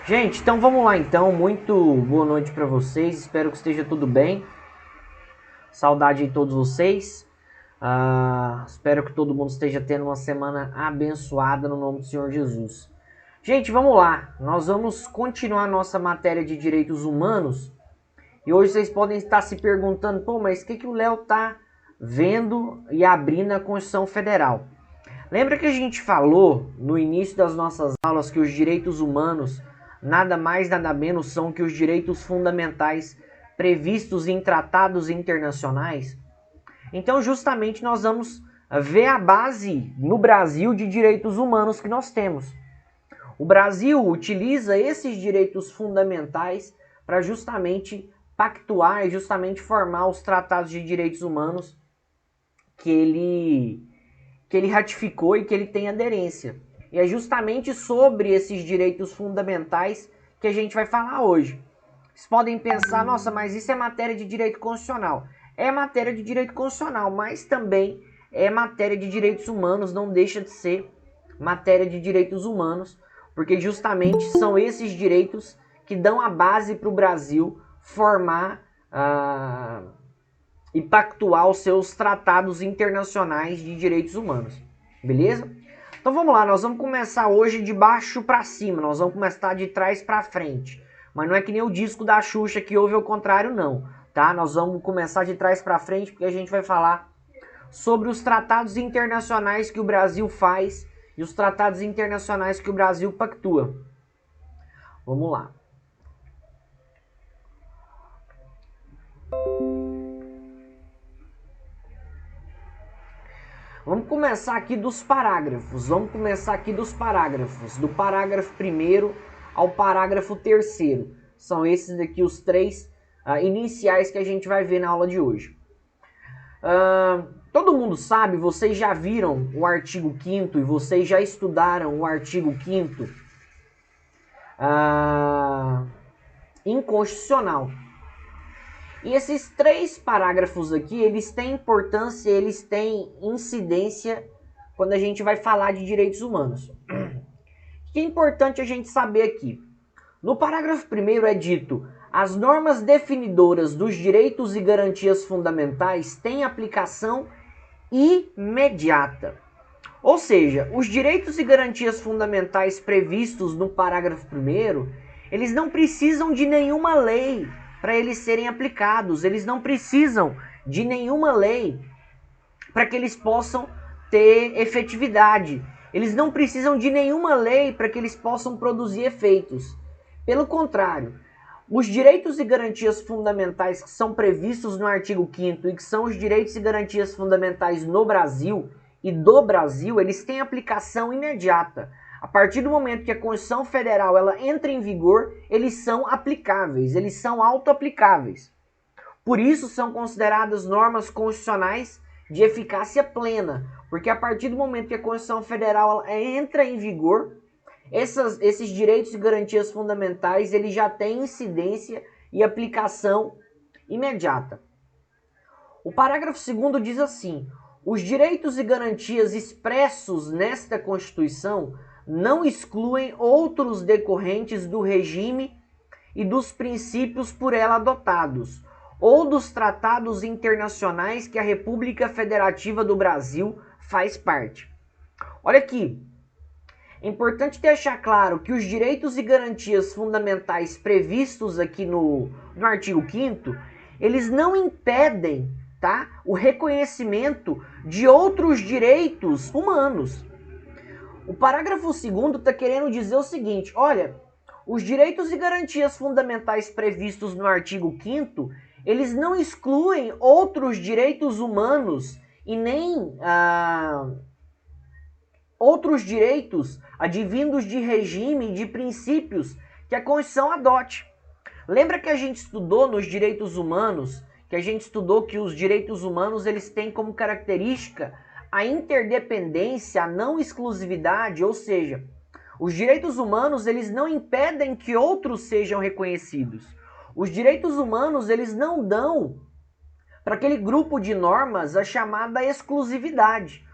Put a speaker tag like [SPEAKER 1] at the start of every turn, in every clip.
[SPEAKER 1] Gente, então vamos lá então. Muito boa noite para vocês. Espero que esteja tudo bem. Saudade de todos vocês. Espero que todo mundo esteja tendo uma semana abençoada no nome do Senhor Jesus. Gente, vamos lá. Nós vamos continuar nossa matéria de direitos humanos. E hoje vocês podem estar se perguntando, pô, mas o que o Léo tá vendo e abrindo a Constituição Federal? Lembra que a gente falou no início das nossas aulas que os direitos humanos nada mais nada menos são que os direitos fundamentais previstos em tratados internacionais? Então justamente nós vamos ver a base no Brasil de direitos humanos que nós temos. O Brasil utiliza esses direitos fundamentais para justamente pactuar e justamente formar os tratados de direitos humanos que ele ratificou e que ele tem aderência. E é justamente sobre esses direitos fundamentais que a gente vai falar hoje. Vocês podem pensar, nossa, mas isso é matéria de direito constitucional. É matéria de direito constitucional, mas também é matéria de direitos humanos, não deixa de ser matéria de direitos humanos, porque justamente são esses direitos que dão a base para o Brasil formar e pactuar os seus tratados internacionais de direitos humanos. Beleza? Então vamos lá, nós vamos começar hoje de baixo para cima, nós vamos começar de trás para frente. Mas não é que nem o disco da Xuxa que ouve ao contrário não, tá? Nós vamos começar de trás para frente porque a gente vai falar sobre os tratados internacionais que o Brasil faz e os tratados internacionais que o Brasil pactua. Vamos lá. Vamos começar aqui dos parágrafos. Do parágrafo 1º ao parágrafo 3º. São esses daqui os três iniciais que a gente vai ver na aula de hoje. Todo mundo sabe, vocês já viram o artigo 5º e vocês já estudaram o artigo 5º inconstitucional. E esses três parágrafos aqui, eles têm importância, eles têm incidência quando a gente vai falar de direitos humanos. O que é importante a gente saber aqui? No parágrafo 1º é dito: as normas definidoras dos direitos e garantias fundamentais têm aplicação imediata. Ou seja, os direitos e garantias fundamentais previstos no parágrafo 1º, eles não precisam de nenhuma lei para eles serem aplicados. Eles não precisam de nenhuma lei para que eles possam ter efetividade. Eles não precisam de nenhuma lei para que eles possam produzir efeitos. Pelo contrário, os direitos e garantias fundamentais que são previstos no artigo 5º e que são os direitos e garantias fundamentais no Brasil e do Brasil, eles têm aplicação imediata. A partir do momento que a Constituição Federal ela entra em vigor, eles são aplicáveis, eles são auto-aplicáveis. Por isso são consideradas normas constitucionais de eficácia plena, porque a partir do momento que a Constituição Federal ela entra em vigor, esses direitos e garantias fundamentais eles já têm incidência e aplicação imediata. O parágrafo 2º diz assim: os direitos e garantias expressos nesta Constituição não excluem outros decorrentes do regime e dos princípios por ela adotados, ou dos tratados internacionais que a República Federativa do Brasil faz parte. Olha aqui, é importante deixar claro que os direitos e garantias fundamentais previstos aqui no artigo 5º, eles não impedem, tá, o reconhecimento de outros direitos humanos. O parágrafo 2º está querendo dizer o seguinte: olha, os direitos e garantias fundamentais previstos no artigo 5º, eles não excluem outros direitos humanos e nem outros direitos advindos de regime e de princípios que a Constituição adote. Lembra que a gente estudou nos direitos humanos, que a gente estudou que os direitos humanos eles têm como característica a interdependência, a não exclusividade, ou seja, os direitos humanos eles não impedem que outros sejam reconhecidos. Os direitos humanos eles não dão para aquele grupo de normas a chamada exclusividade.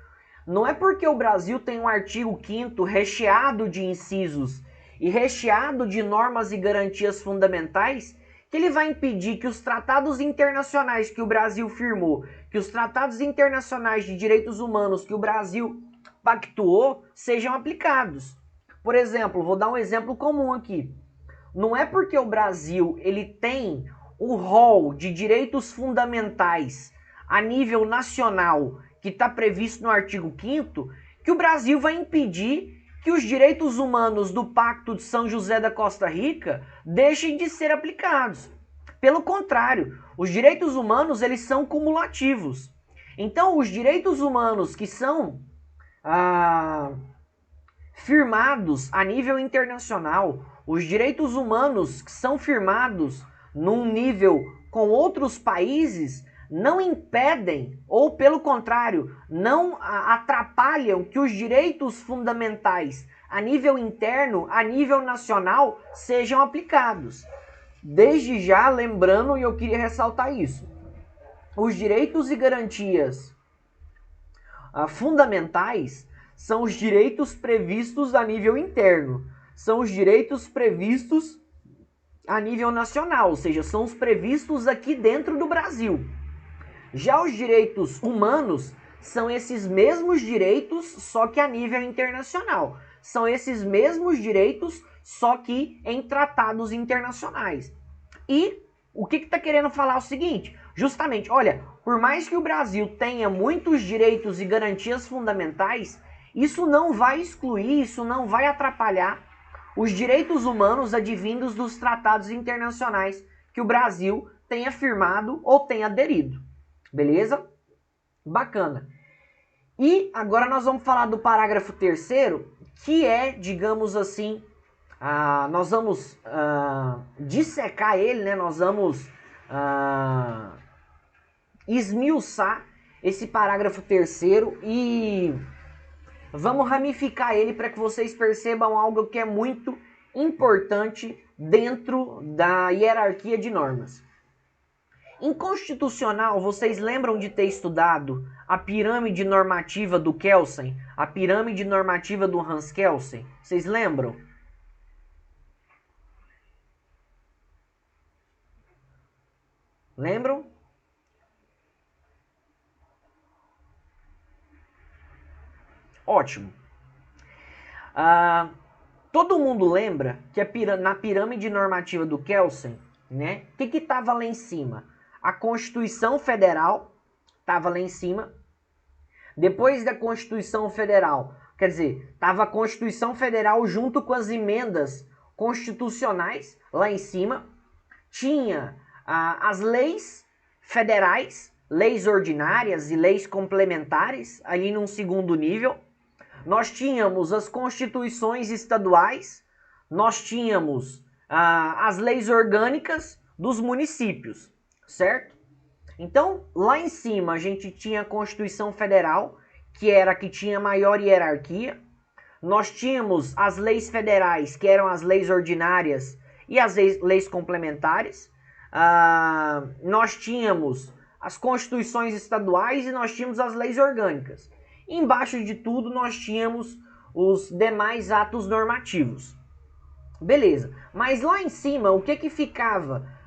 [SPEAKER 1] Não é porque o Brasil tem um artigo 5º recheado de incisos e recheado de normas e garantias fundamentais que ele vai impedir que os tratados internacionais que o Brasil firmou, que os tratados internacionais de direitos humanos que o Brasil pactuou, sejam aplicados. Por exemplo, vou dar um exemplo comum aqui. Não é porque o Brasil ele tem o rol de direitos fundamentais a nível nacional que está previsto no artigo 5º que o Brasil vai impedir que os direitos humanos do Pacto de São José da Costa Rica deixem de ser aplicados. Pelo contrário, os direitos humanos eles são cumulativos. Então, os direitos humanos que são firmados a nível internacional, os direitos humanos que são firmados num nível com outros países, não impedem, ou pelo contrário, não atrapalham que os direitos fundamentais a nível interno, a nível nacional, sejam aplicados. Desde já, lembrando, e eu queria ressaltar isso, os direitos e garantias fundamentais são os direitos previstos a nível interno, são os direitos previstos a nível nacional, ou seja, são os previstos aqui dentro do Brasil. Já os direitos humanos são esses mesmos direitos, só que a nível internacional. São esses mesmos direitos, só que em tratados internacionais. E o que está querendo falar é o seguinte, justamente, olha, por mais que o Brasil tenha muitos direitos e garantias fundamentais, isso não vai excluir, isso não vai atrapalhar os direitos humanos advindos dos tratados internacionais que o Brasil tenha firmado ou tenha aderido. Beleza? Bacana. E agora nós vamos falar do parágrafo 3º, que é, digamos assim, nós vamos dissecar ele, né? Nós vamos esmiuçar esse parágrafo 3º e vamos ramificar ele para que vocês percebam algo que é muito importante dentro da hierarquia de normas. Em constitucional, vocês lembram de ter estudado a pirâmide normativa do Kelsen? A pirâmide normativa do Hans Kelsen? Vocês lembram? Lembram? Ótimo. Todo mundo lembra que na pirâmide normativa do Kelsen, né? O que estava lá em cima? A Constituição Federal estava lá em cima. Depois da Constituição Federal, quer dizer, estava a Constituição Federal junto com as emendas constitucionais lá em cima. Tinha as leis federais, leis ordinárias e leis complementares ali num segundo nível. Nós tínhamos as constituições estaduais, nós tínhamos as leis orgânicas dos municípios. Certo? Então, lá em cima a gente tinha a Constituição Federal, que era a que tinha maior hierarquia. Nós tínhamos as leis federais, que eram as leis ordinárias e as leis complementares. Nós tínhamos as constituições estaduais e nós tínhamos as leis orgânicas. Embaixo de tudo nós tínhamos os demais atos normativos. Beleza. Mas lá em cima, o que ficava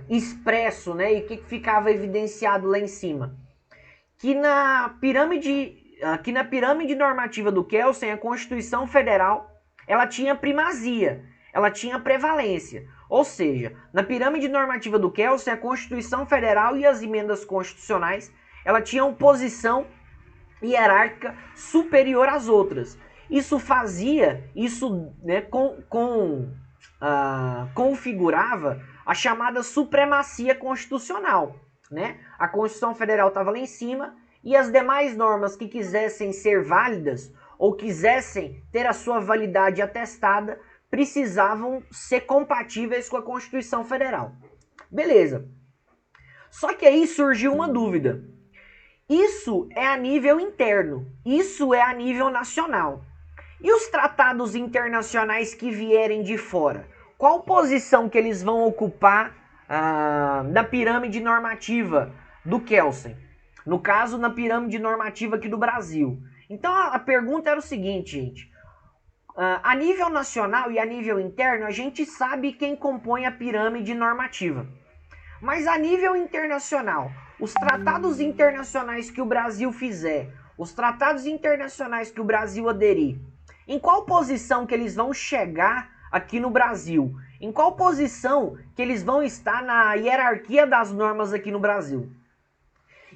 [SPEAKER 1] expresso, né? E o que ficava evidenciado lá em cima? Que na pirâmide normativa do Kelsen, a Constituição Federal, ela tinha primazia, ela tinha prevalência. Ou seja, na pirâmide normativa do Kelsen, a Constituição Federal e as emendas constitucionais, ela tinham posição hierárquica superior às outras. Isso fazia, né, configurava a chamada supremacia constitucional, né? A Constituição Federal estava lá em cima e as demais normas que quisessem ser válidas ou quisessem ter a sua validade atestada precisavam ser compatíveis com a Constituição Federal. Beleza. Só que aí surgiu uma dúvida. Isso é a nível interno, isso é a nível nacional. E os tratados internacionais que vierem de fora? Qual posição que eles vão ocupar na pirâmide normativa do Kelsen? No caso, na pirâmide normativa aqui do Brasil. Então a pergunta era o seguinte, gente. A nível nacional e a nível interno, a gente sabe quem compõe a pirâmide normativa. Mas a nível internacional, os tratados internacionais que o Brasil fizer, os tratados internacionais que o Brasil aderir, em qual posição que eles vão chegar aqui no Brasil? Em qual posição que eles vão estar na hierarquia das normas aqui no Brasil?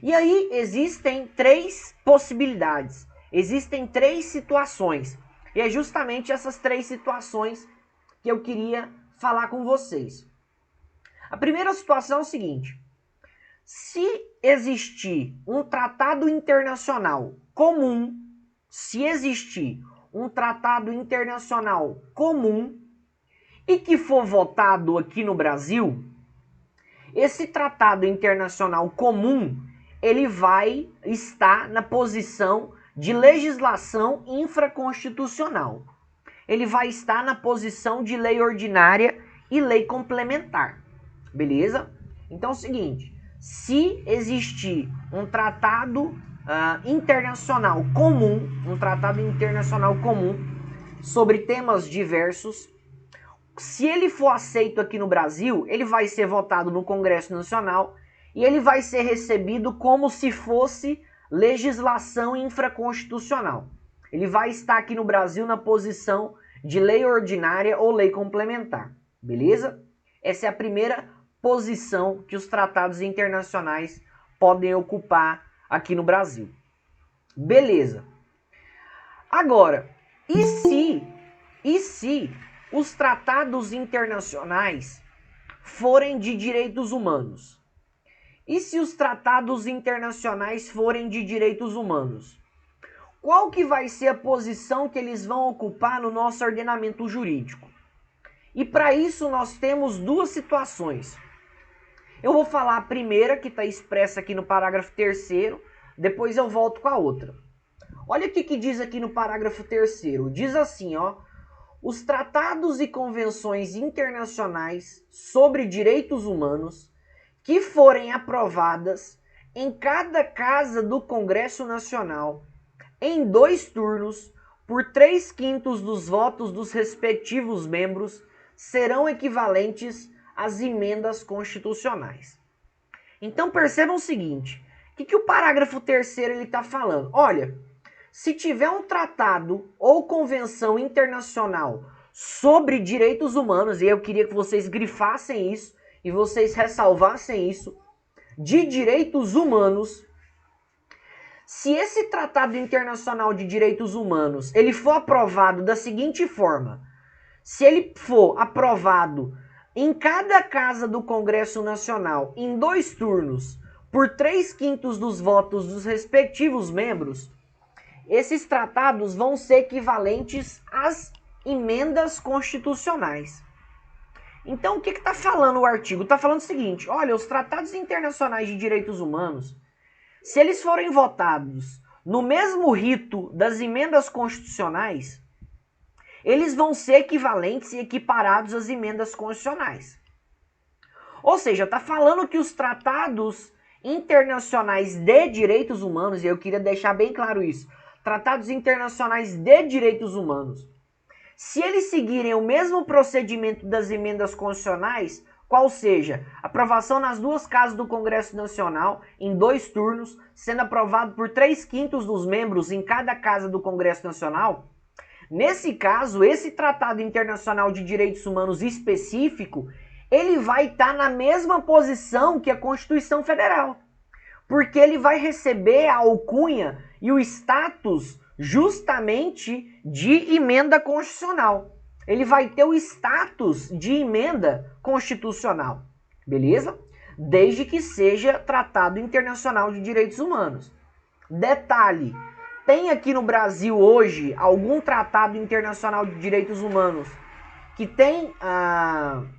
[SPEAKER 1] E aí existem três possibilidades, existem três situações. E é justamente essas três situações que eu queria falar com vocês. A primeira situação é o seguinte: se existir um tratado internacional comum, e que for votado aqui no Brasil, esse tratado internacional comum, ele vai estar na posição de legislação infraconstitucional. Ele vai estar na posição de lei ordinária e lei complementar. Beleza? Então é o seguinte, se existir um tratado internacional comum, sobre temas diversos, se ele for aceito aqui no Brasil, ele vai ser votado no Congresso Nacional e ele vai ser recebido como se fosse legislação infraconstitucional. Ele vai estar aqui no Brasil na posição de lei ordinária ou lei complementar. Beleza? Essa é a primeira posição que os tratados internacionais podem ocupar aqui no Brasil. Beleza. Agora, e se os tratados internacionais forem de direitos humanos? E se os tratados internacionais forem de direitos humanos? Qual que vai ser a posição que eles vão ocupar no nosso ordenamento jurídico? E para isso nós temos duas situações. Eu vou falar a primeira, que está expressa aqui no parágrafo 3º, depois eu volto com a outra. Olha o que diz aqui no parágrafo 3º. Diz assim, ó: os tratados e convenções internacionais sobre direitos humanos que forem aprovadas em cada casa do Congresso Nacional, em 2 turnos, por 3/5 dos votos dos respectivos membros, serão equivalentes às emendas constitucionais. Então percebam o seguinte, o que o parágrafo 3º está falando? Olha, se tiver um tratado ou convenção internacional sobre direitos humanos, e eu queria que vocês grifassem isso, e vocês ressalvassem isso, de direitos humanos, se esse tratado internacional de direitos humanos ele for aprovado da seguinte forma: se ele for aprovado em cada casa do Congresso Nacional em 2 turnos, por 3/5 dos votos dos respectivos membros, esses tratados vão ser equivalentes às emendas constitucionais. Então, o que está falando o artigo? Está falando o seguinte: olha, os tratados internacionais de direitos humanos, se eles forem votados no mesmo rito das emendas constitucionais, eles vão ser equivalentes e equiparados às emendas constitucionais. Ou seja, está falando que os tratados internacionais de direitos humanos, e eu queria deixar bem claro isso, tratados internacionais de direitos humanos, se eles seguirem o mesmo procedimento das emendas constitucionais, qual seja, aprovação nas 2 casas do Congresso Nacional, em 2 turnos, sendo aprovado por 3/5 dos membros em cada casa do Congresso Nacional, nesse caso, esse Tratado Internacional de Direitos Humanos específico, ele vai estar na mesma posição que a Constituição Federal, porque ele vai receber a alcunha e o status justamente de emenda constitucional. Ele vai ter o status de emenda constitucional, beleza? Desde que seja Tratado Internacional de Direitos Humanos. Detalhe, tem aqui no Brasil hoje algum Tratado Internacional de Direitos Humanos que tem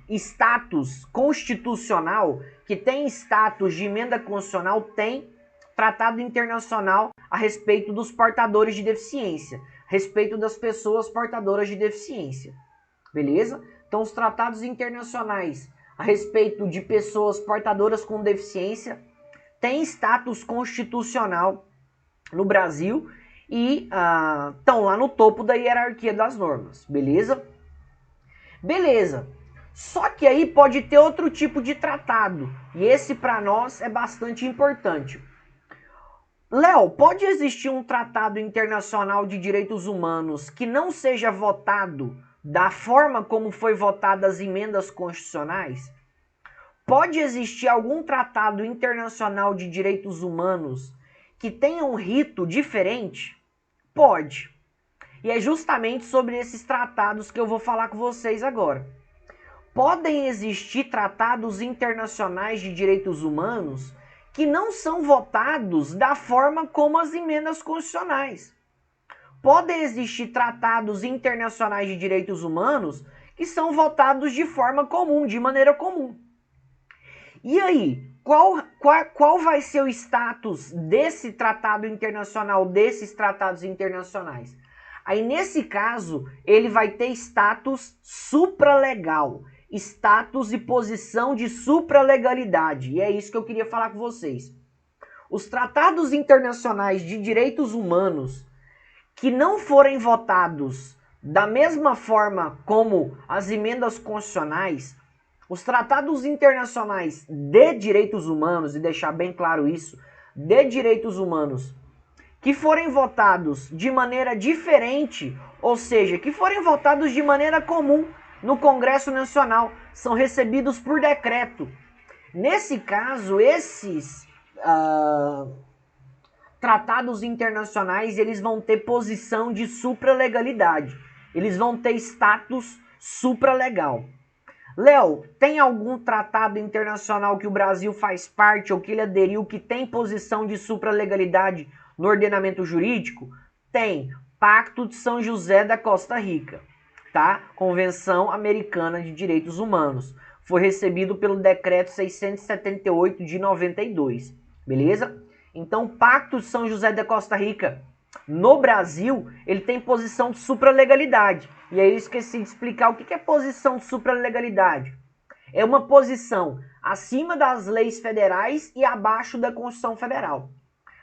[SPEAKER 1] status constitucional, que tem status de emenda constitucional? Tem. Tratado internacional a respeito dos portadores de deficiência, a respeito das pessoas portadoras de deficiência. Beleza? Então, os tratados internacionais a respeito de pessoas portadoras com deficiência têm status constitucional no Brasil e estão lá no topo da hierarquia das normas, beleza? Beleza. Só que aí pode ter outro tipo de tratado, e esse para nós é bastante importante. Léo, pode existir um tratado internacional de direitos humanos que não seja votado da forma como foi votadas as emendas constitucionais? Pode existir algum tratado internacional de direitos humanos que tenha um rito diferente? Pode. E é justamente sobre esses tratados que eu vou falar com vocês agora. Podem existir tratados internacionais de direitos humanos que não são votados da forma como as emendas constitucionais. Podem existir tratados internacionais de direitos humanos que são votados de forma comum, de maneira comum. E aí, qual vai ser o status desse tratado internacional, desses tratados internacionais? Aí, nesse caso, ele vai ter status supralegal, status e posição de supralegalidade. E é isso que eu queria falar com vocês. Os tratados internacionais de direitos humanos que não forem votados da mesma forma como as emendas constitucionais, os tratados internacionais de direitos humanos, e deixar bem claro isso, de direitos humanos, que forem votados de maneira diferente, ou seja, que forem votados de maneira comum no Congresso Nacional, são recebidos por decreto. Nesse caso, esses tratados internacionais, eles vão ter posição de supralegalidade. Eles vão ter status supralegal. Léo, tem algum tratado internacional que o Brasil faz parte ou que ele aderiu que tem posição de supralegalidade no ordenamento jurídico? Tem. Pacto de São José da Costa Rica, tá? Convenção Americana de Direitos Humanos. Foi recebido pelo Decreto 678 de 92, beleza? Então, Pacto de São José da Costa Rica, no Brasil, ele tem posição de supralegalidade. E aí eu esqueci de explicar o que é posição de supralegalidade. É uma posição acima das leis federais e abaixo da Constituição Federal.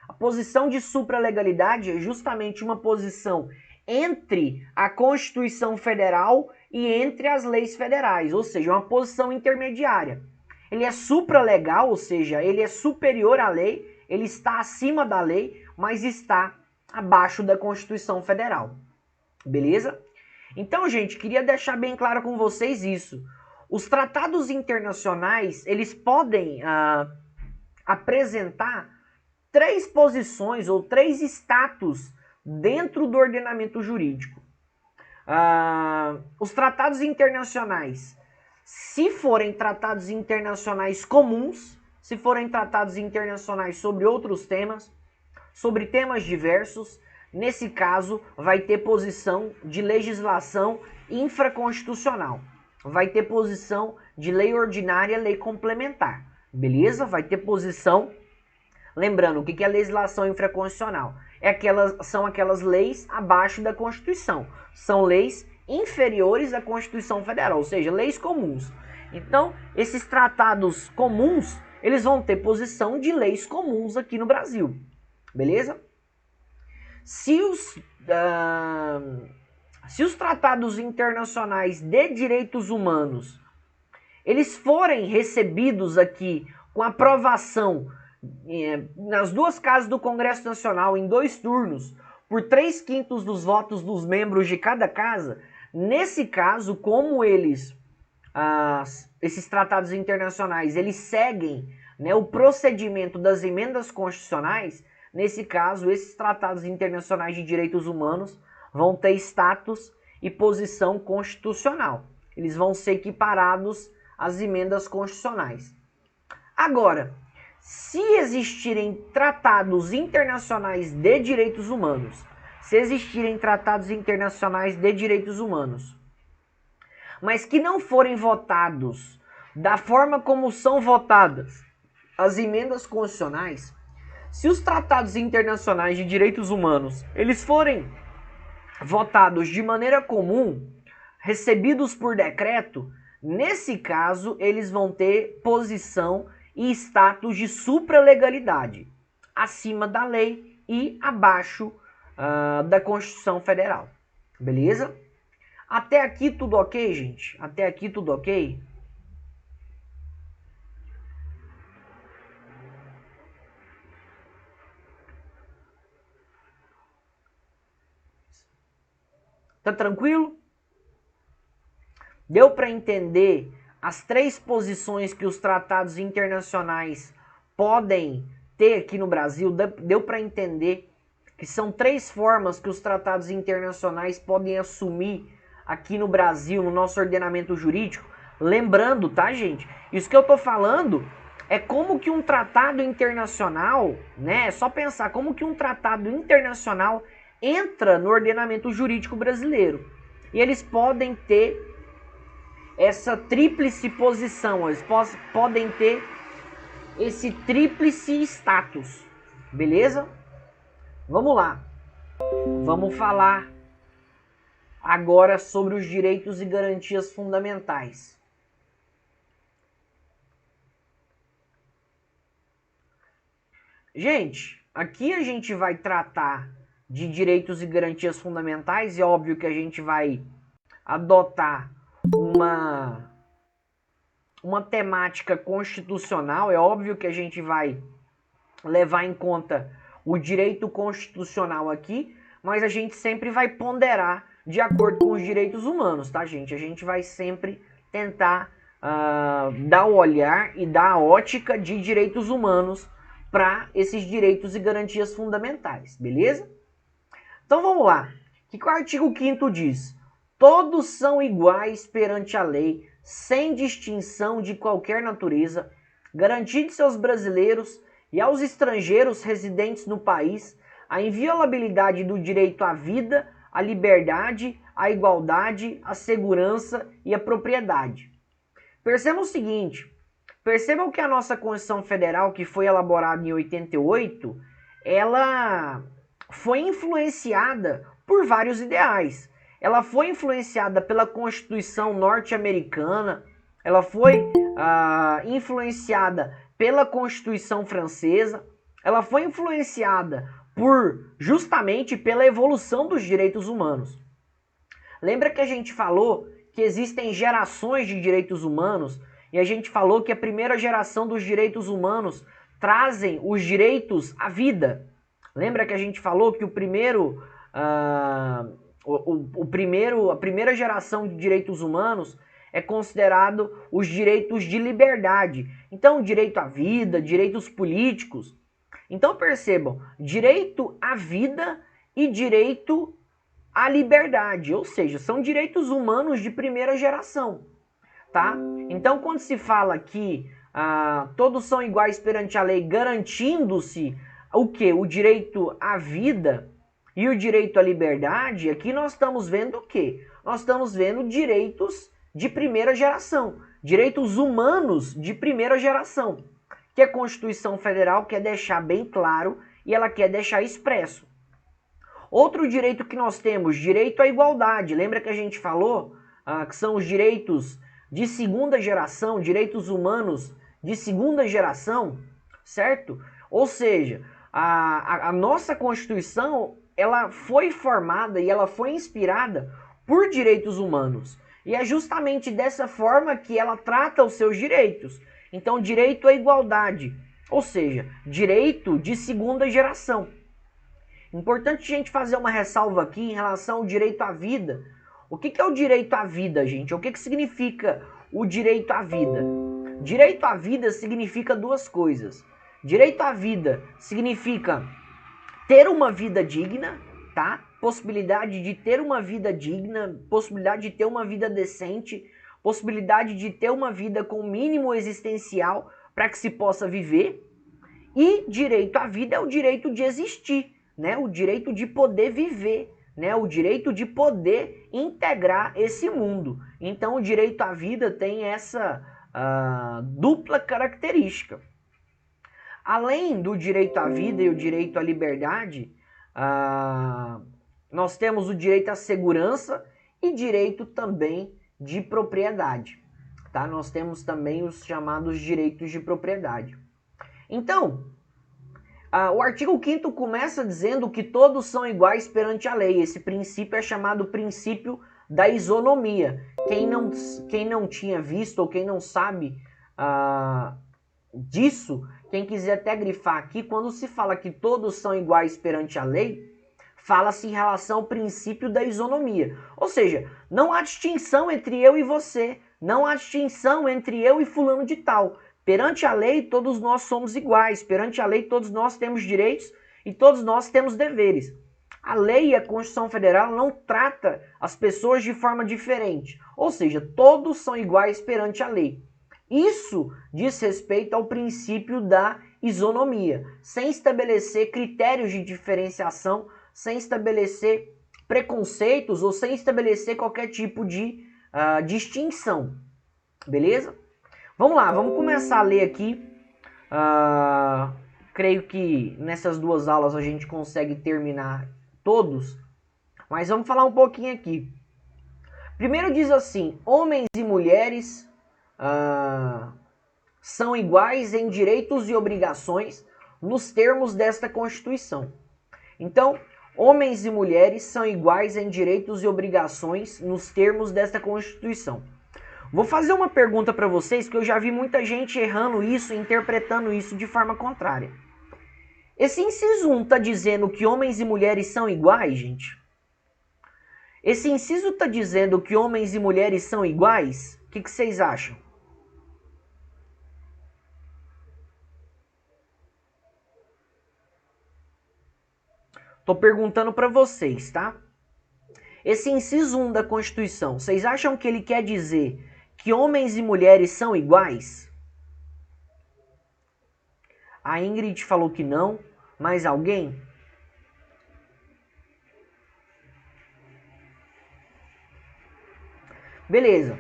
[SPEAKER 1] A posição de supralegalidade é justamente uma posição entre a Constituição Federal e entre as leis federais, ou seja, uma posição intermediária. Ele é supralegal, ou seja, ele é superior à lei, ele está acima da lei, mas está abaixo da Constituição Federal. Beleza? Então, gente, queria deixar bem claro com vocês isso. Os tratados internacionais, eles podem apresentar três posições ou três status dentro do ordenamento jurídico. Os tratados internacionais, se forem tratados internacionais comuns, se forem tratados internacionais sobre outros temas, sobre temas diversos, nesse caso vai ter posição de legislação infraconstitucional. Vai ter posição de lei ordinária, lei complementar. Beleza? Vai ter posição. Lembrando, o que é legislação infraconstitucional? São aquelas leis abaixo da Constituição. São leis inferiores à Constituição Federal, ou seja, leis comuns. Então, esses tratados comuns, eles vão ter posição de leis comuns aqui no Brasil. Beleza? Se os tratados internacionais de direitos humanos, eles forem recebidos aqui com aprovação nas duas casas do Congresso Nacional, em 2 turnos, por 3/5 dos votos dos membros de cada casa, nesse caso, como esses tratados internacionais, eles seguem, né, o procedimento das emendas constitucionais, nesse caso, esses tratados internacionais de direitos humanos vão ter status e posição constitucional. Eles vão ser equiparados às emendas constitucionais. Agora, se existirem tratados internacionais de direitos humanos, mas que não forem votados da forma como são votadas as emendas constitucionais, se os tratados internacionais de direitos humanos eles forem votados de maneira comum, recebidos por decreto, nesse caso eles vão ter posição e status de supralegalidade, acima da lei e abaixo da Constituição Federal. Beleza? Até aqui tudo ok, gente? Até aqui tudo ok? Tá tranquilo? Deu para entender as três posições que os tratados internacionais podem ter aqui no Brasil? Deu para entender que são três formas que os tratados internacionais podem assumir aqui no Brasil, no nosso ordenamento jurídico? Lembrando, tá, gente? Isso que eu tô falando é como que um tratado internacional, né? É só pensar como que um tratado internacional entra no ordenamento jurídico brasileiro. E eles podem ter essa tríplice posição, eles podem ter esse tríplice status, beleza? Vamos lá, vamos falar agora sobre os direitos e garantias fundamentais. Gente, aqui a gente vai tratar de direitos e garantias fundamentais, e é óbvio que a gente vai adotar uma temática constitucional, é óbvio que a gente vai levar em conta o direito constitucional aqui, mas a gente sempre vai ponderar de acordo com os direitos humanos, tá, gente? A gente vai sempre tentar dar o olhar e dar a ótica de direitos humanos para esses direitos e garantias fundamentais, beleza? Então vamos lá. O que o artigo 5º diz? Todos são iguais perante a lei, sem distinção de qualquer natureza, garantindo-se aos brasileiros e aos estrangeiros residentes no país a inviolabilidade do direito à vida, à liberdade, à igualdade, à segurança e à propriedade. Percebam o seguinte, percebam que a nossa Constituição Federal, que foi elaborada em 88, ela foi influenciada por vários ideais. Ela foi influenciada pela Constituição norte-americana, ela foi influenciada pela Constituição francesa, ela foi influenciada justamente pela evolução dos direitos humanos. Lembra que a gente falou que existem gerações de direitos humanos e a gente falou que a primeira geração dos direitos humanos trazem os direitos à vida. Lembra que a gente falou que a primeira geração de direitos humanos é considerado os direitos de liberdade. Então, direito à vida, direitos políticos. Então, percebam, direito à vida e direito à liberdade, ou seja, são direitos humanos de primeira geração, tá? Então, quando se fala que todos são iguais perante a lei, garantindo-se o quê? O direito à vida e o direito à liberdade, aqui nós estamos vendo o quê? Nós estamos vendo direitos de primeira geração, direitos humanos de primeira geração, que a Constituição Federal quer deixar bem claro e ela quer deixar expresso. Outro direito que nós temos, direito à igualdade. Lembra que a gente falou que são os direitos de segunda geração, direitos humanos de segunda geração, certo? Ou seja, a nossa Constituição, ela foi formada e ela foi inspirada por direitos humanos. E é justamente dessa forma que ela trata os seus direitos. Então, direito à igualdade, ou seja, direito de segunda geração. Importante a gente fazer uma ressalva aqui em relação ao direito à vida. O que é o direito à vida, gente? O que significa o direito à vida? Direito à vida significa duas coisas. Direito à vida significa ter uma vida digna, tá? Possibilidade de ter uma vida digna, possibilidade de ter uma vida decente, possibilidade de ter uma vida com mínimo existencial para que se possa viver. E direito à vida é o direito de existir, né? O direito de poder viver, né? O direito de poder integrar esse mundo. Então o direito à vida tem essa dupla característica. Além do direito à vida e o direito à liberdade, nós temos o direito à segurança e direito também de propriedade, tá? Nós temos também os chamados direitos de propriedade. Então, O artigo 5º começa dizendo que todos são iguais perante a lei. Esse princípio é chamado princípio da isonomia. Quem não tinha visto ou quem não sabe disso, quem quiser até grifar aqui, quando se fala que todos são iguais perante a lei, fala-se em relação ao princípio da isonomia. Ou seja, não há distinção entre eu e você, não há distinção entre eu e fulano de tal. Perante a lei, todos nós somos iguais. Perante a lei, todos nós temos direitos e todos nós temos deveres. A lei e a Constituição Federal não trata as pessoas de forma diferente. Ou seja, todos são iguais perante a lei. Isso diz respeito ao princípio da isonomia, sem estabelecer critérios de diferenciação, sem estabelecer preconceitos ou sem estabelecer qualquer tipo de distinção. Beleza? Vamos lá, vamos começar a ler aqui. Creio que nessas 2 aulas a gente consegue terminar todos, mas vamos falar um pouquinho aqui. Primeiro diz assim: homens e mulheres são iguais em direitos e obrigações nos termos desta Constituição. Então, homens e mulheres são iguais em direitos e obrigações nos termos desta Constituição. Vou fazer uma pergunta para vocês, que eu já vi muita gente errando isso, interpretando isso de forma contrária. Esse inciso 1 está dizendo que homens e mulheres são iguais, gente? Esse inciso está dizendo que homens e mulheres são iguais? O que vocês acham? Estou perguntando para vocês, tá? Esse inciso 1 da Constituição, vocês acham que ele quer dizer que homens e mulheres são iguais? A Ingrid falou que não. Mais alguém? Beleza.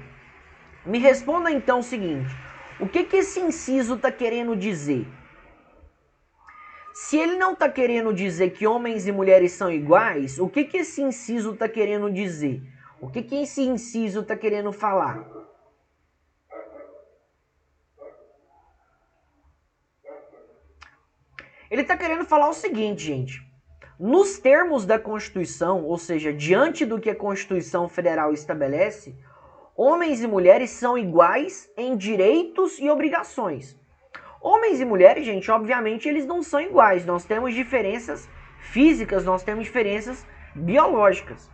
[SPEAKER 1] Me responda então o seguinte: o que esse inciso está querendo dizer? Se ele não está querendo dizer que homens e mulheres são iguais, o que esse inciso está querendo dizer? O que esse inciso está querendo falar? Ele está querendo falar o seguinte, gente. Nos termos da Constituição, ou seja, diante do que a Constituição Federal estabelece, homens e mulheres são iguais em direitos e obrigações. Homens e mulheres, gente, obviamente eles não são iguais. Nós temos diferenças físicas, nós temos diferenças biológicas.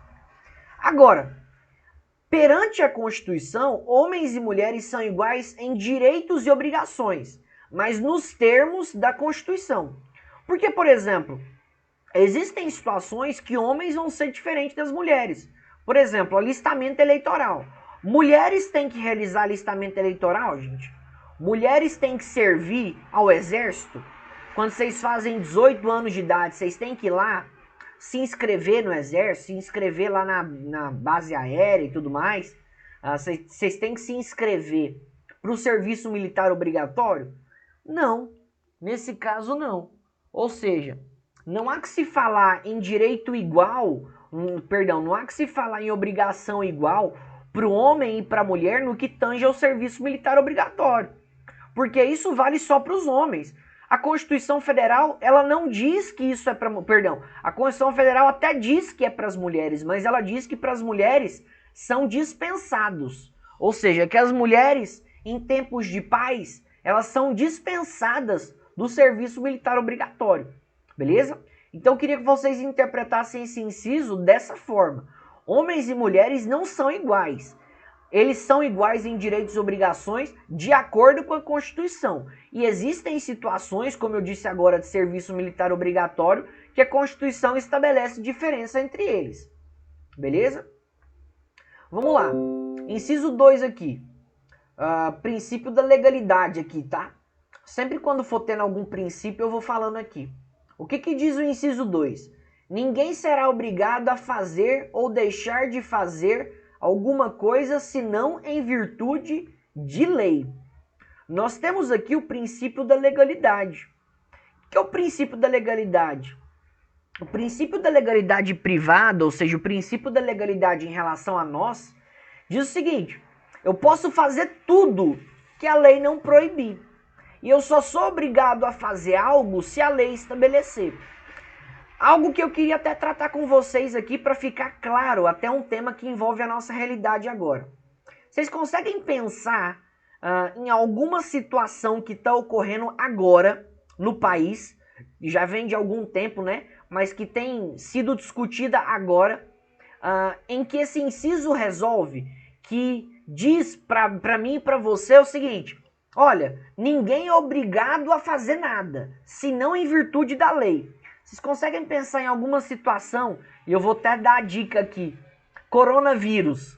[SPEAKER 1] Agora, perante a Constituição, homens e mulheres são iguais em direitos e obrigações, mas nos termos da Constituição. Porque, por exemplo, existem situações que homens vão ser diferentes das mulheres. Por exemplo, alistamento eleitoral. Mulheres têm que realizar alistamento eleitoral, gente? Mulheres têm que servir ao exército? Quando vocês fazem 18 anos de idade, vocês têm que ir lá se inscrever no exército, se inscrever lá na base aérea e tudo mais? Vocês têm que se inscrever para o serviço militar obrigatório? Não, nesse caso não. Ou seja, não há que se falar em direito igual, não há que se falar em obrigação igual para o homem e para a mulher no que tange ao serviço militar obrigatório. Porque isso vale só para os homens. A Constituição Federal, ela não diz que isso é para... a Constituição Federal até diz que é para as mulheres, mas ela diz que para as mulheres são dispensados. Ou seja, que as mulheres, em tempos de paz, elas são dispensadas do serviço militar obrigatório. Beleza? Então eu queria que vocês interpretassem esse inciso dessa forma. Homens e mulheres não são iguais. Eles são iguais em direitos e obrigações de acordo com a Constituição. E existem situações, como eu disse agora, de serviço militar obrigatório, que a Constituição estabelece diferença entre eles. Beleza? Vamos lá. Inciso 2 aqui. Princípio da legalidade aqui, tá? Sempre quando for tendo algum princípio eu vou falando aqui. O que diz o inciso 2? Ninguém será obrigado a fazer ou deixar de fazer alguma coisa senão em virtude de lei. Nós temos aqui o princípio da legalidade. O que é o princípio da legalidade? O princípio da legalidade privada, ou seja, o princípio da legalidade em relação a nós, diz o seguinte: eu posso fazer tudo que a lei não proibir. e eu só sou obrigado a fazer algo se a lei estabelecer. Algo que eu queria até tratar com vocês aqui para ficar claro, até um tema que envolve a nossa realidade agora. Vocês conseguem pensar em alguma situação que está ocorrendo agora no país, já vem de algum tempo, né? Mas que tem sido discutida agora, em que esse inciso resolve, que diz para mim e para você o seguinte: olha, ninguém é obrigado a fazer nada, senão em virtude da lei. Vocês conseguem pensar em alguma situação, e eu vou até dar a dica aqui: coronavírus,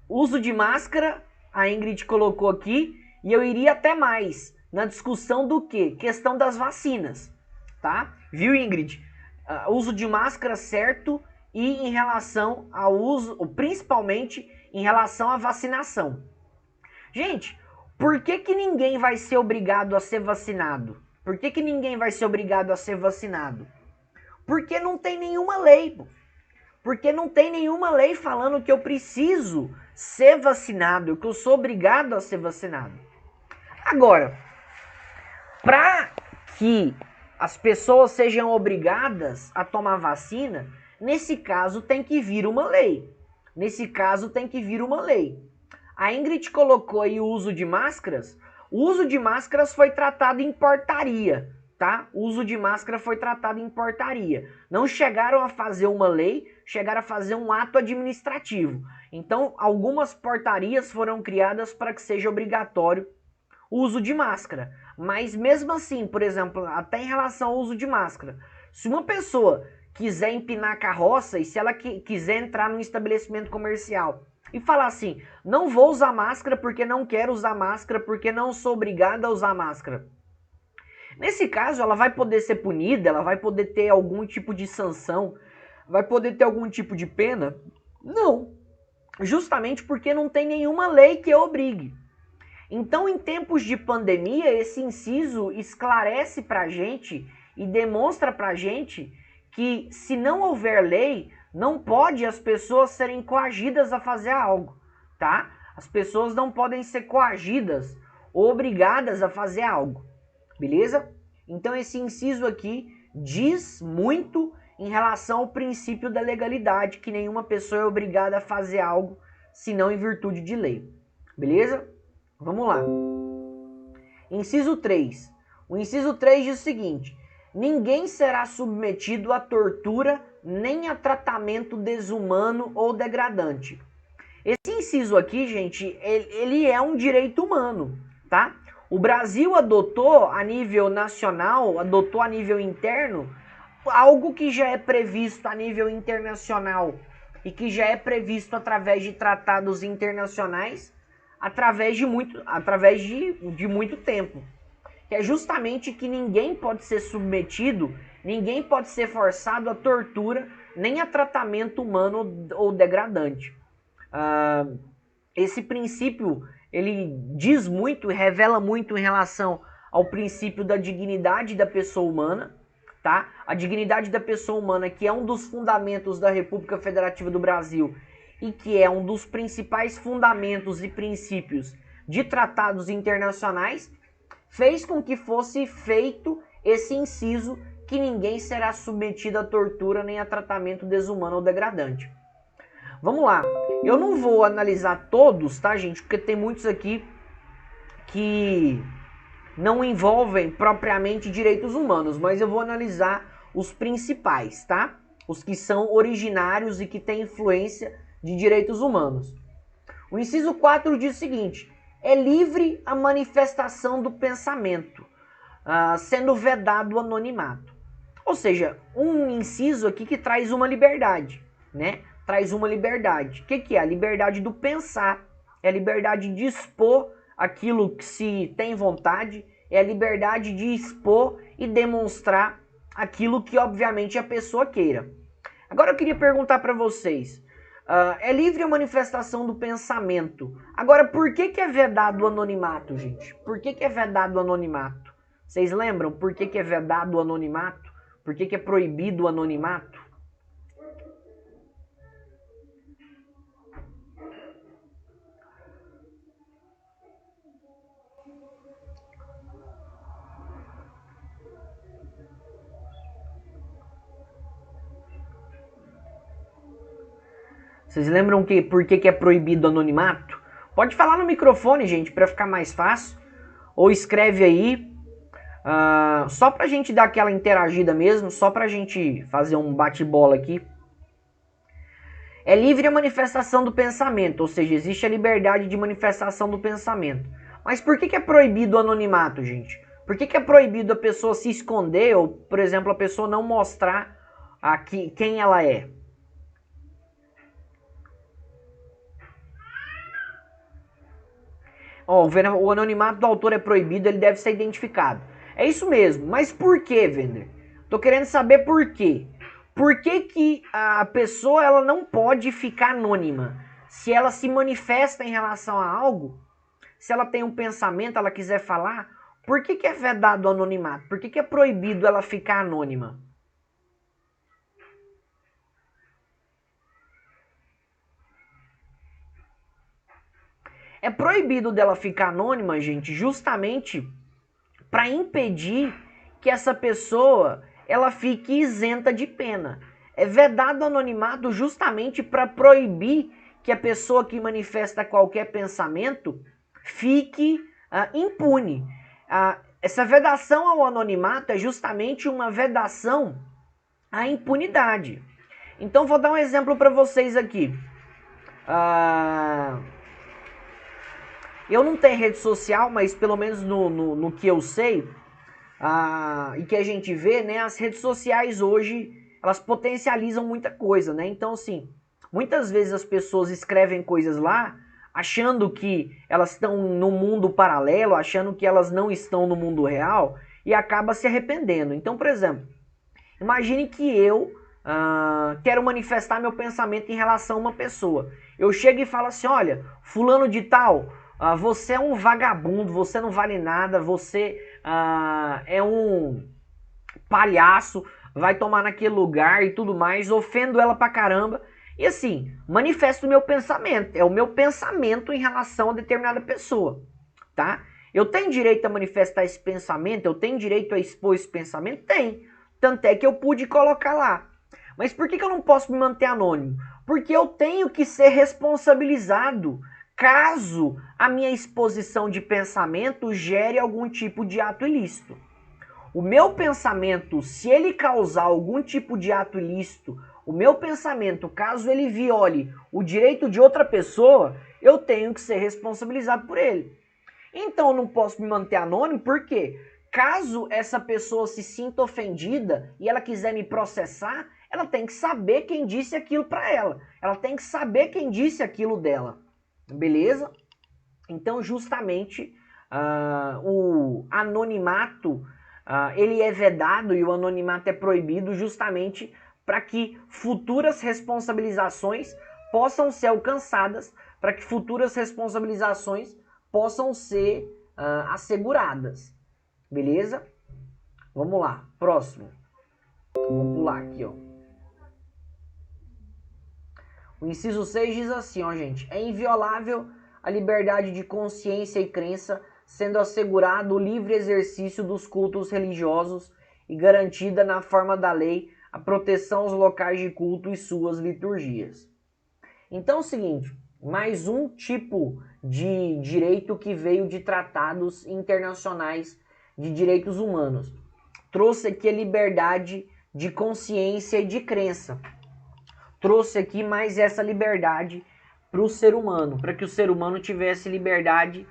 [SPEAKER 1] uso de máscara, a Ingrid colocou aqui, e eu iria até mais na discussão do que? Questão das vacinas, tá? Viu, Ingrid? Uso de máscara certo e em relação ao uso, principalmente em relação à vacinação. Gente, por que que ninguém vai ser obrigado a ser vacinado? Por que que ninguém vai ser obrigado a ser vacinado? Porque não tem nenhuma lei, pô. Porque não tem nenhuma lei falando que eu preciso ser vacinado, que eu sou obrigado a ser vacinado. Agora, para que as pessoas sejam obrigadas a tomar vacina, nesse caso tem que vir uma lei. Nesse caso tem que vir uma lei. A Ingrid colocou aí o uso de máscaras. O uso de máscaras foi tratado em portaria, tá? O uso de máscara foi tratado em portaria. Não chegaram a fazer uma lei, chegaram a fazer um ato administrativo. Então, algumas portarias foram criadas para que seja obrigatório o uso de máscara. Mas mesmo assim, por exemplo, até em relação ao uso de máscara, se uma pessoa quiser empinar carroça e se ela quiser entrar num estabelecimento comercial e falar assim: não vou usar máscara porque não quero usar máscara, porque não sou obrigada a usar máscara. Nesse caso, ela vai poder ser punida, ela vai poder ter algum tipo de sanção, vai poder ter algum tipo de pena? Não. Justamente porque não tem nenhuma lei que obrigue. Então, em tempos de pandemia, esse inciso esclarece pra gente e demonstra pra gente que se não houver lei, não pode as pessoas serem coagidas a fazer algo, tá? As pessoas não podem ser coagidas ou obrigadas a fazer algo, beleza? Então esse inciso aqui diz muito em relação ao princípio da legalidade, que nenhuma pessoa é obrigada a fazer algo senão em virtude de lei, beleza? Vamos lá. Inciso 3. O inciso 3 diz o seguinte: ninguém será submetido a tortura nem a tratamento desumano ou degradante. Esse inciso aqui, gente, ele é um direito humano, tá? O Brasil adotou a nível nacional, adotou a nível interno, algo que já é previsto a nível internacional e que já é previsto através de tratados internacionais, através de muito tempo. Que é justamente que ninguém pode ser submetido, ninguém pode ser forçado a tortura, nem a tratamento humano ou degradante. Esse princípio, ele diz muito e revela muito em relação ao princípio da dignidade da pessoa humana, tá? A dignidade da pessoa humana, que é um dos fundamentos da República Federativa do Brasil e que é um dos principais fundamentos e princípios de tratados internacionais, fez com que fosse feito esse inciso que ninguém será submetido a tortura nem a tratamento desumano ou degradante. Vamos lá. Eu não vou analisar todos, tá, gente? Porque tem muitos aqui que não envolvem propriamente direitos humanos, mas eu vou analisar os principais, tá? Os que são originários e que têm influência de direitos humanos. O inciso 4 diz o seguinte: é livre a manifestação do pensamento, sendo vedado o anonimato. Ou seja, um inciso aqui que traz uma liberdade, né? Traz uma liberdade. O que é? A liberdade do pensar, é a liberdade de expor aquilo que se tem vontade, é a liberdade de expor e demonstrar aquilo que obviamente a pessoa queira. Agora eu queria perguntar para vocês, é livre a manifestação do pensamento. Agora, por que é vedado o anonimato, gente? Por que é vedado o anonimato? Vocês lembram por que é vedado o anonimato? Por que é proibido o anonimato? Vocês lembram por que é proibido o anonimato? Pode falar no microfone, gente, para ficar mais fácil. Ou escreve aí, só pra gente dar aquela interagida mesmo, só pra gente fazer um bate-bola aqui. É livre a manifestação do pensamento, ou seja, existe a liberdade de manifestação do pensamento. Mas por que é proibido o anonimato, gente? Por que é proibido a pessoa se esconder ou, por exemplo, a pessoa não mostrar quem ela é? O anonimato do autor é proibido, ele deve ser identificado. É isso mesmo, mas por que, Vender? Tô querendo saber por quê. Por que a pessoa ela não pode ficar anônima? Se ela se manifesta em relação a algo, se ela tem um pensamento, ela quiser falar, por que é vedado o anonimato? Por que é proibido ela ficar anônima? É proibido dela ficar anônima, gente, justamente para impedir que essa pessoa ela fique isenta de pena. É vedado o anonimato justamente para proibir que a pessoa que manifesta qualquer pensamento fique impune. Essa vedação ao anonimato é justamente uma vedação à impunidade. Então vou dar um exemplo para vocês aqui. Eu não tenho rede social, mas pelo menos no que eu sei e que a gente vê, né, as redes sociais hoje elas potencializam muita coisa, né? Então, assim, muitas vezes as pessoas escrevem coisas lá achando que elas estão no mundo paralelo, achando que elas não estão no mundo real e acaba se arrependendo. Então, por exemplo, imagine que eu quero manifestar meu pensamento em relação a uma pessoa. Eu chego e falo assim, olha, fulano de tal, você é um vagabundo, você não vale nada, você é um palhaço, vai tomar naquele lugar e tudo mais, ofendo ela pra caramba. E assim, manifesto o meu pensamento, é o meu pensamento em relação a determinada pessoa, tá? Eu tenho direito a manifestar esse pensamento, eu tenho direito a expor esse pensamento? Tem. Tanto é que eu pude colocar lá. Mas por que eu não posso me manter anônimo? Porque eu tenho que ser responsabilizado caso a minha exposição de pensamento gere algum tipo de ato ilícito. O meu pensamento, se ele causar algum tipo de ato ilícito, o meu pensamento, caso ele viole o direito de outra pessoa, eu tenho que ser responsabilizado por ele. Então eu não posso me manter anônimo, por quê? Caso essa pessoa se sinta ofendida e ela quiser me processar, ela tem que saber quem disse aquilo para ela. Ela tem que saber quem disse aquilo dela. Beleza? Então justamente o anonimato ele é vedado e o anonimato é proibido justamente para que futuras responsabilizações possam ser alcançadas, para que futuras responsabilizações possam ser asseguradas. Beleza? Vamos lá, próximo. Vamos pular aqui, ó. O inciso 6 diz assim, ó, gente. É inviolável a liberdade de consciência e crença, sendo assegurado o livre exercício dos cultos religiosos e garantida na forma da lei a proteção aos locais de culto e suas liturgias. Então é o seguinte, mais um tipo de direito que veio de tratados internacionais de direitos humanos. Trouxe aqui a liberdade de consciência e de crença. Trouxe aqui mais essa liberdade para o ser humano, para que o ser humano tivesse liberdade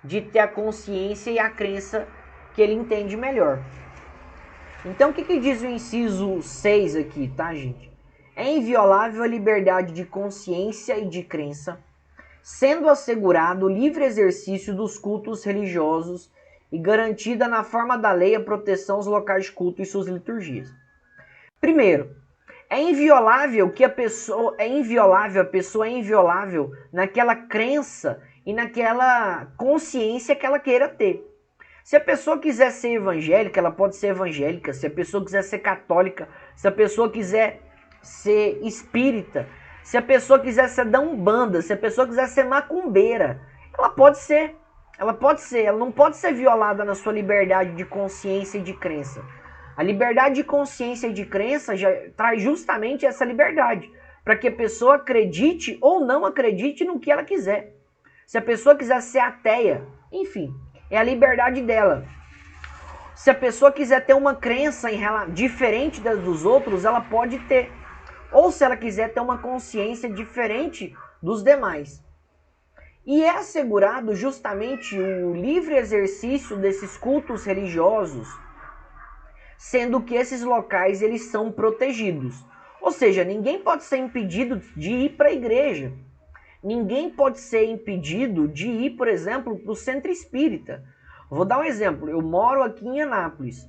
[SPEAKER 1] de ter a consciência e a crença que ele entende melhor. Então o que diz o inciso 6 aqui, tá, gente? É inviolável a liberdade de consciência e de crença, sendo assegurado o livre exercício dos cultos religiosos e garantida na forma da lei a proteção aos locais de culto e suas liturgias. Primeiro, é inviolável que a pessoa é inviolável naquela crença e naquela consciência que ela queira ter. Se a pessoa quiser ser evangélica, ela pode ser evangélica. Se a pessoa quiser ser católica, se a pessoa quiser ser espírita, se a pessoa quiser ser da Umbanda, se a pessoa quiser ser macumbeira, ela pode ser. Ela não pode ser violada na sua liberdade de consciência e de crença. A liberdade de consciência e de crença já traz justamente essa liberdade. para que a pessoa acredite ou não acredite no que ela quiser. Se a pessoa quiser ser ateia, enfim, é a liberdade dela. Se a pessoa quiser ter uma crença diferente das dos outros, ela pode ter. Ou se ela quiser ter uma consciência diferente dos demais. E é assegurado justamente o livre exercício desses cultos religiosos, sendo que esses locais eles são protegidos. Ou seja, ninguém pode ser impedido de ir para a igreja. Ninguém pode ser impedido de ir, por exemplo, para o centro espírita. Vou dar um exemplo. Eu moro aqui em Anápolis.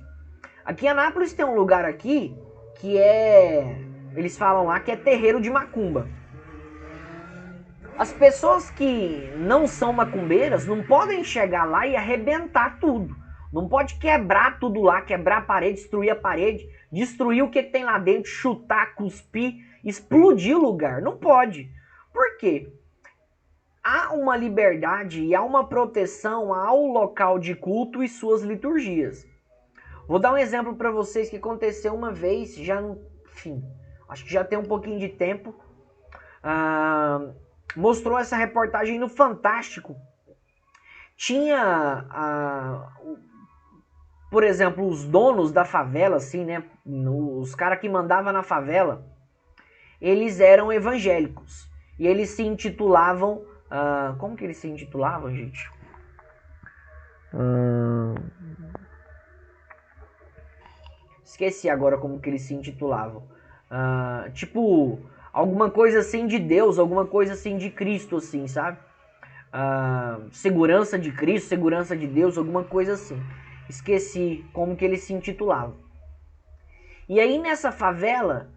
[SPEAKER 1] Aqui em Anápolis tem um lugar aqui que eles falam lá que é terreiro de macumba. As pessoas que não são macumbeiras não podem chegar lá e arrebentar tudo. Não pode quebrar tudo lá, quebrar a parede, destruir a parede, destruir o que tem lá dentro, chutar, cuspir, explodir o lugar. Não pode. Por quê? Há uma liberdade e há uma proteção ao local de culto e suas liturgias. Vou dar um exemplo para vocês que aconteceu uma vez, enfim, acho que já tem um pouquinho de tempo. Mostrou essa reportagem no Fantástico. Tinha, por exemplo, os donos da favela, assim, né? Os caras que mandavam na favela, eles eram evangélicos. E eles se intitulavam... como que eles se intitulavam, gente? Esqueci agora como que eles se intitulavam. Tipo, alguma coisa assim de Deus, alguma coisa assim de Cristo, assim, sabe? Segurança de Cristo, segurança de Deus, alguma coisa assim. Esqueci como que eles se intitulavam. E aí nessa favela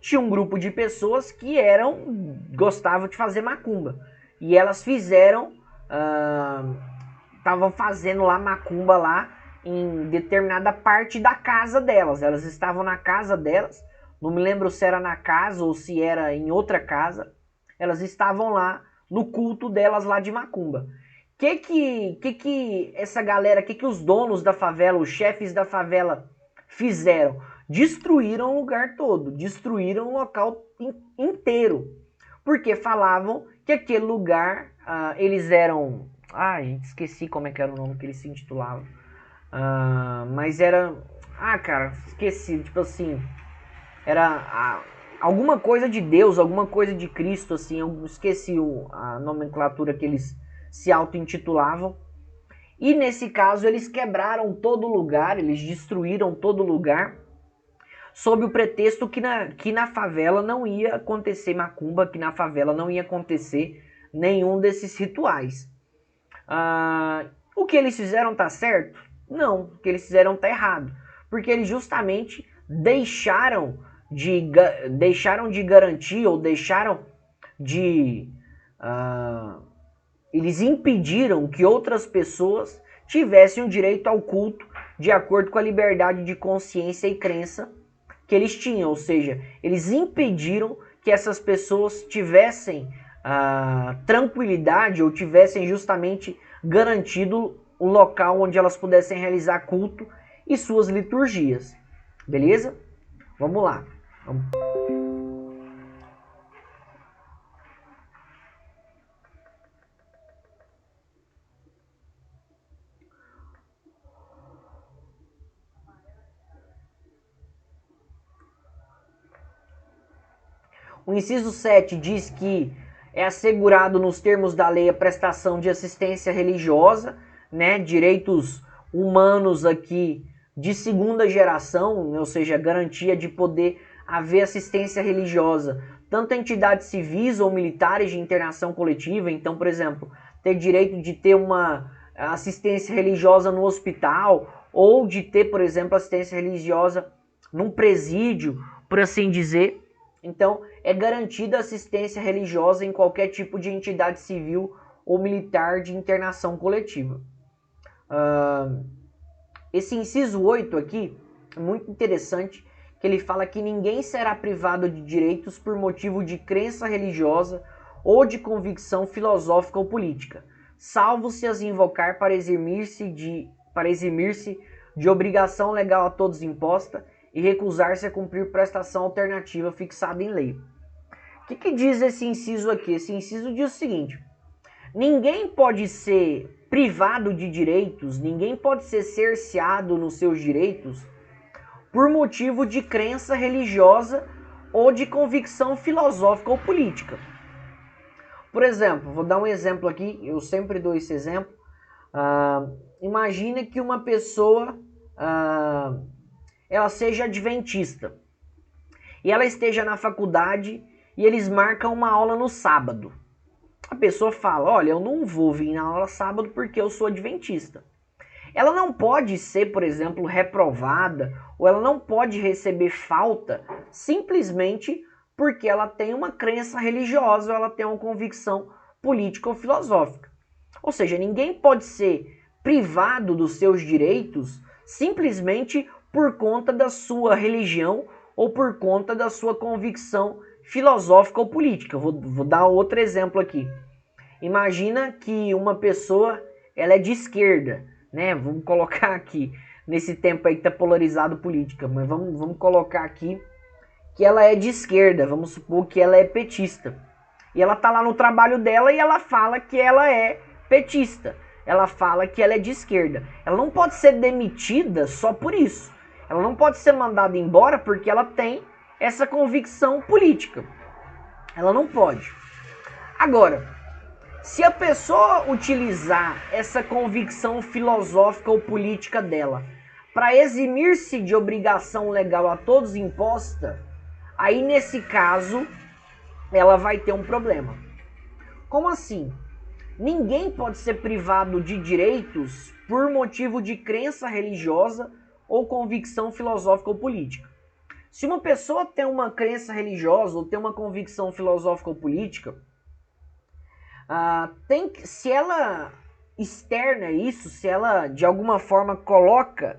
[SPEAKER 1] tinha um grupo de pessoas que gostavam de fazer macumba. E elas estavam fazendo lá macumba lá em determinada parte da casa delas. Elas estavam na casa delas, não me lembro se era na casa ou se era em outra casa. Elas estavam lá no culto delas lá de macumba. Que essa galera, que os donos da favela, os chefes da favela fizeram? Destruíram o lugar todo, destruíram o local inteiro. Porque falavam que aquele lugar, eles eram... gente, esqueci como é que era o nome que eles se intitulavam. Mas era... cara, esqueci, tipo assim... Era alguma coisa de Deus, alguma coisa de Cristo, assim. Eu esqueci a nomenclatura que eles se auto-intitulavam. E nesse caso eles quebraram todo o lugar, eles destruíram todo o lugar, sob o pretexto que na favela não ia acontecer macumba, que na favela não ia acontecer nenhum desses rituais. O que eles fizeram tá certo? Não, o que eles fizeram tá errado. Porque eles justamente deixaram de garantir, ou eles impediram que outras pessoas tivessem o direito ao culto de acordo com a liberdade de consciência e crença que eles tinham. Ou seja, eles impediram que essas pessoas tivessem tranquilidade ou tivessem justamente garantido o local onde elas pudessem realizar culto e suas liturgias. Beleza? Vamos lá. O inciso 7 diz que é assegurado nos termos da lei a prestação de assistência religiosa, né, direitos humanos aqui de segunda geração, ou seja, garantia de poder haver assistência religiosa, tanto a entidades civis ou militares de internação coletiva. Então, por exemplo, ter direito de ter uma assistência religiosa no hospital, ou de ter, por exemplo, assistência religiosa num presídio, por assim dizer. Então, é garantida assistência religiosa em qualquer tipo de entidade civil ou militar de internação coletiva. Esse inciso 8 aqui é muito interessante, que ele fala que ninguém será privado de direitos por motivo de crença religiosa ou de convicção filosófica ou política, salvo se as invocar para eximir-se de obrigação legal a todos imposta e recusar-se a cumprir prestação alternativa fixada em lei. O que diz esse inciso aqui? Esse inciso diz o seguinte: ninguém pode ser privado de direitos, ninguém pode ser cerceado nos seus direitos por motivo de crença religiosa ou de convicção filosófica ou política. Por exemplo, vou dar um exemplo aqui, eu sempre dou esse exemplo. Imagine que uma pessoa ela seja adventista e ela esteja na faculdade e eles marcam uma aula no sábado. A pessoa fala: olha, eu não vou vir na aula sábado porque eu sou adventista. Ela não pode ser, por exemplo, reprovada, ou ela não pode receber falta simplesmente porque ela tem uma crença religiosa ou ela tem uma convicção política ou filosófica. Ou seja, ninguém pode ser privado dos seus direitos simplesmente por conta da sua religião ou por conta da sua convicção filosófica ou política. Vou dar outro exemplo aqui. Imagina que uma pessoa ela é de esquerda, né? Vamos colocar aqui, nesse tempo aí que tá polarizado política, mas vamos colocar aqui que ela é de esquerda, vamos supor que ela é petista. E ela tá lá no trabalho dela e ela fala que ela é petista. Ela fala que ela é de esquerda. Ela não pode ser demitida só por isso. Ela não pode ser mandada embora porque ela tem essa convicção política. Ela não pode. Agora, se a pessoa utilizar essa convicção filosófica ou política dela para eximir-se de obrigação legal a todos imposta, aí nesse caso ela vai ter um problema. Como assim? Ninguém pode ser privado de direitos por motivo de crença religiosa ou convicção filosófica ou política. Se uma pessoa tem uma crença religiosa ou tem uma convicção filosófica ou política, se ela externa isso, se ela de alguma forma coloca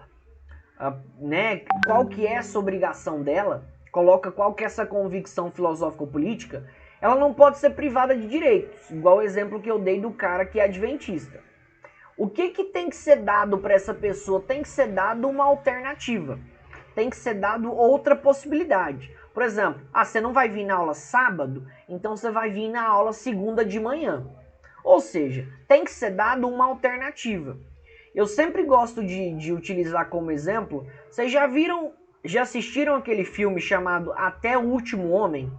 [SPEAKER 1] qual que é essa obrigação dela, coloca qual que é essa convicção filosófica ou política, ela não pode ser privada de direitos, igual o exemplo que eu dei do cara que é adventista. O que tem que ser dado para essa pessoa? Tem que ser dado uma alternativa, tem que ser dado outra possibilidade. Por exemplo, você não vai vir na aula sábado, então você vai vir na aula segunda de manhã. Ou seja, tem que ser dado uma alternativa. Eu sempre gosto de utilizar como exemplo, vocês já assistiram aquele filme chamado Até o Último Homem?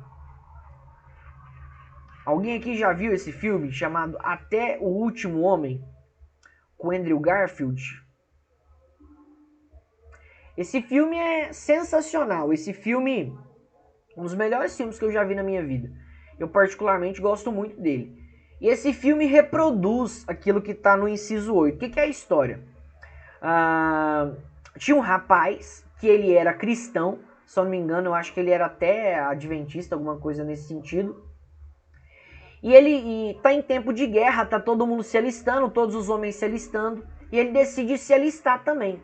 [SPEAKER 1] Alguém aqui já viu esse filme chamado Até o Último Homem? Com Andrew Garfield? Esse filme é sensacional. Esse filme um dos melhores filmes que eu já vi na minha vida. Eu particularmente gosto muito dele. E esse filme reproduz aquilo que está no inciso 8. O que é a história? Tinha um rapaz que ele era cristão, se eu não me engano, eu acho que ele era até adventista, alguma coisa nesse sentido. E ele está em tempo de guerra, tá todo mundo se alistando, todos os homens se alistando, e ele decide se alistar também.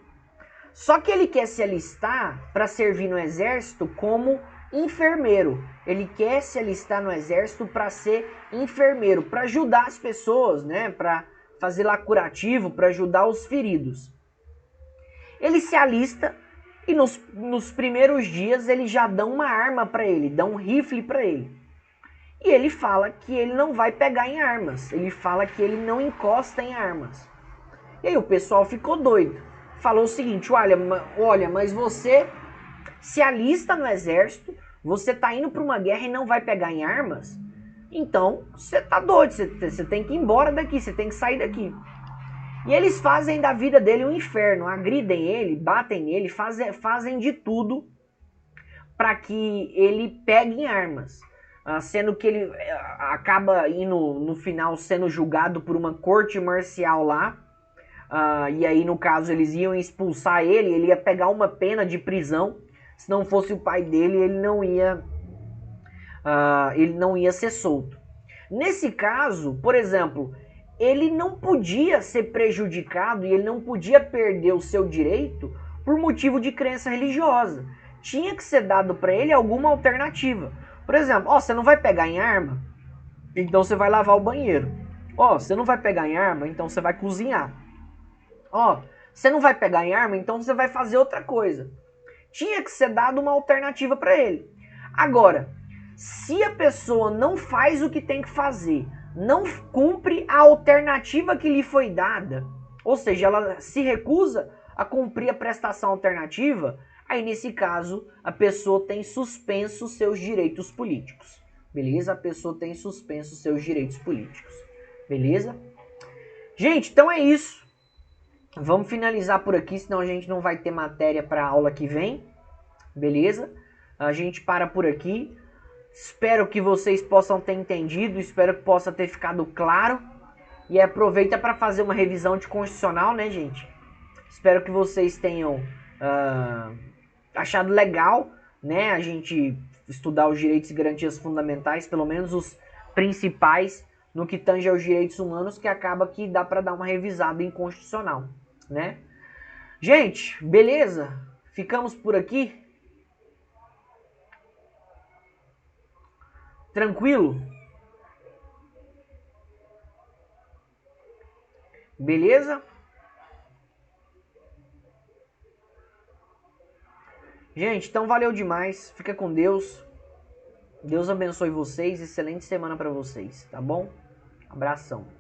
[SPEAKER 1] Só que ele quer se alistar para servir no exército como enfermeiro. Ele quer se alistar no exército para ser enfermeiro, para ajudar as pessoas, né? Para fazer lá curativo, para ajudar os feridos. Ele se alista e nos primeiros dias eles já dão uma arma para ele, dão um rifle para ele. E ele fala que ele não vai pegar em armas, ele fala que ele não encosta em armas. E aí o pessoal ficou doido. Falou o seguinte: olha, mas você se alista no exército, você tá indo para uma guerra e não vai pegar em armas? Então, você tá doido, você tem que ir embora daqui, você tem que sair daqui. E eles fazem da vida dele um inferno, agridem ele, batem nele, fazem de tudo para que ele pegue em armas. Sendo que ele acaba indo, no final, sendo julgado por uma corte marcial lá. E aí, no caso, eles iam expulsar ele, ele ia pegar uma pena de prisão. Se não fosse o pai dele, ele não ia ser solto. Nesse caso, por exemplo, ele não podia ser prejudicado e ele não podia perder o seu direito por motivo de crença religiosa. Tinha que ser dado para ele alguma alternativa. Por exemplo, você não vai pegar em arma? Então você vai lavar o banheiro. Você não vai pegar em arma? Então você vai cozinhar. Você não vai pegar em arma? Então você vai fazer outra coisa. tinha que ser dado uma alternativa para ele. Agora, se a pessoa não faz o que tem que fazer, não cumpre a alternativa que lhe foi dada, ou seja, ela se recusa a cumprir a prestação alternativa, aí nesse caso a pessoa tem suspenso seus direitos políticos. Beleza? A pessoa tem suspenso seus direitos políticos. Beleza? Gente, então é isso. Vamos finalizar por aqui, senão a gente não vai ter matéria para a aula que vem. Beleza? A gente para por aqui. Espero que vocês possam ter entendido, espero que possa ter ficado claro. E aproveita para fazer uma revisão de constitucional, né, gente? Espero que vocês tenham achado legal, né, a gente estudar os direitos e garantias fundamentais, pelo menos os principais, no que tange aos direitos humanos, que acaba que dá para dar uma revisada em constitucional, né? Gente, beleza? Ficamos por aqui? Tranquilo? Beleza? Gente, então valeu demais. Fica com Deus. Deus abençoe vocês. Excelente semana para vocês, tá bom? Abração.